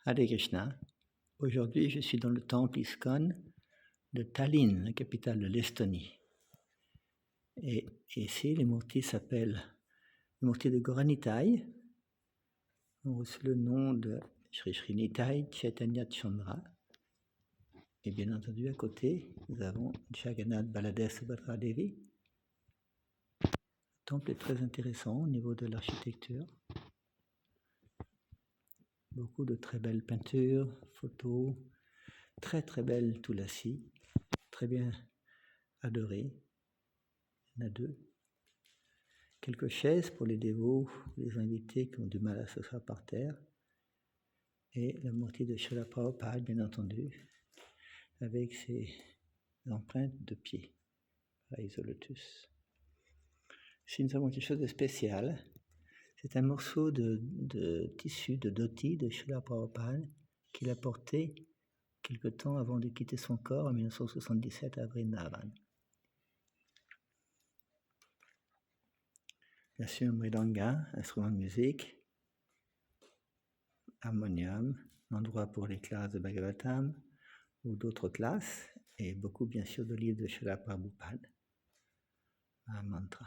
Hare Krishna. Aujourd'hui, je suis dans le temple ISKCON de Tallinn, la capitale de l'Estonie. Et ici, les murtis s'appellent les murtis de Gaura-Nitai. On reçoit le nom de Sri Sri Nitai Chaitanya Chandra. Et bien entendu, à côté, nous avons Jagannath Baladev Subhadra Devi. Le temple est très intéressant au niveau de l'architecture. Beaucoup de très belles peintures, photos, très très belles tulasi, très bien adorées. Il y en a deux. Quelques chaises pour les dévots, les invités qui ont du mal à s'asseoir par terre. Et la murti de Srila Prabhupada, bien entendu, avec ses empreintes de pieds, à Isolotus. Ici, nous avons quelque chose de spécial. C'est un morceau de tissu, de dhoti de Srila Prabhupada qu'il a porté quelque temps avant de quitter son corps en 1977 à Vrindavan. Bien sûr, mridanga, instrument de musique, harmonium, l'endroit pour les classes de Bhagavatam ou d'autres classes, et beaucoup bien sûr de livres de Srila Prabhupada, un mantra.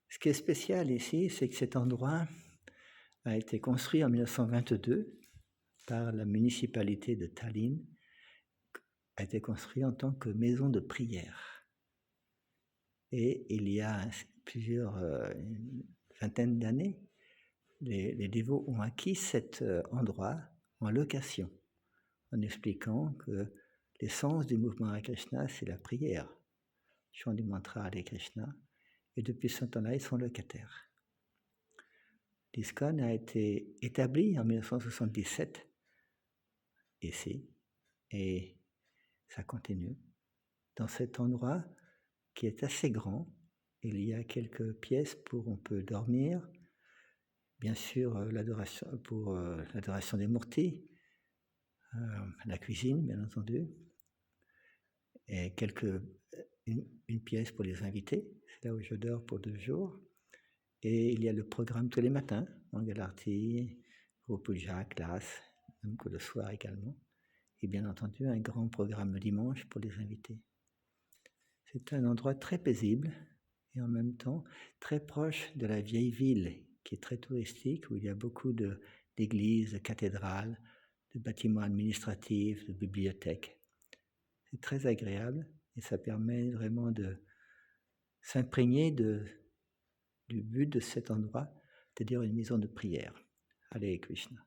Ce qui est spécial ici, c'est que cet endroit a été construit en 1922 par la municipalité de Tallinn, a été construit en tant que maison de prière. Et il y a une vingtaine d'années, les dévots ont acquis cet endroit en location, en expliquant que l'essence du mouvement Hare Krishna, c'est la prière, le chant du mantra Hare Krishna, et depuis ce temps-là, ils sont locataires. L'ISKCON a été établi en 1977, ici, et ça continue. Dans cet endroit qui est assez grand, il y a quelques pièces pour on peut dormir, bien sûr l'adoration des murtis, la cuisine bien entendu, et une pièce pour les invités, c'est là où je dors pour 2 jours, et il y a le programme tous les matins, Mangalarti, Puja, classe, même que le soir également, et bien entendu un grand programme le dimanche pour les invités. C'est un endroit très paisible et en même temps très proche de la vieille ville qui est très touristique, où il y a beaucoup d'églises, de cathédrales, de bâtiments administratifs, de bibliothèques. C'est très agréable et ça permet vraiment de s'imprégner du but de cet endroit, c'est-à-dire une maison de prière. Hare Krishna.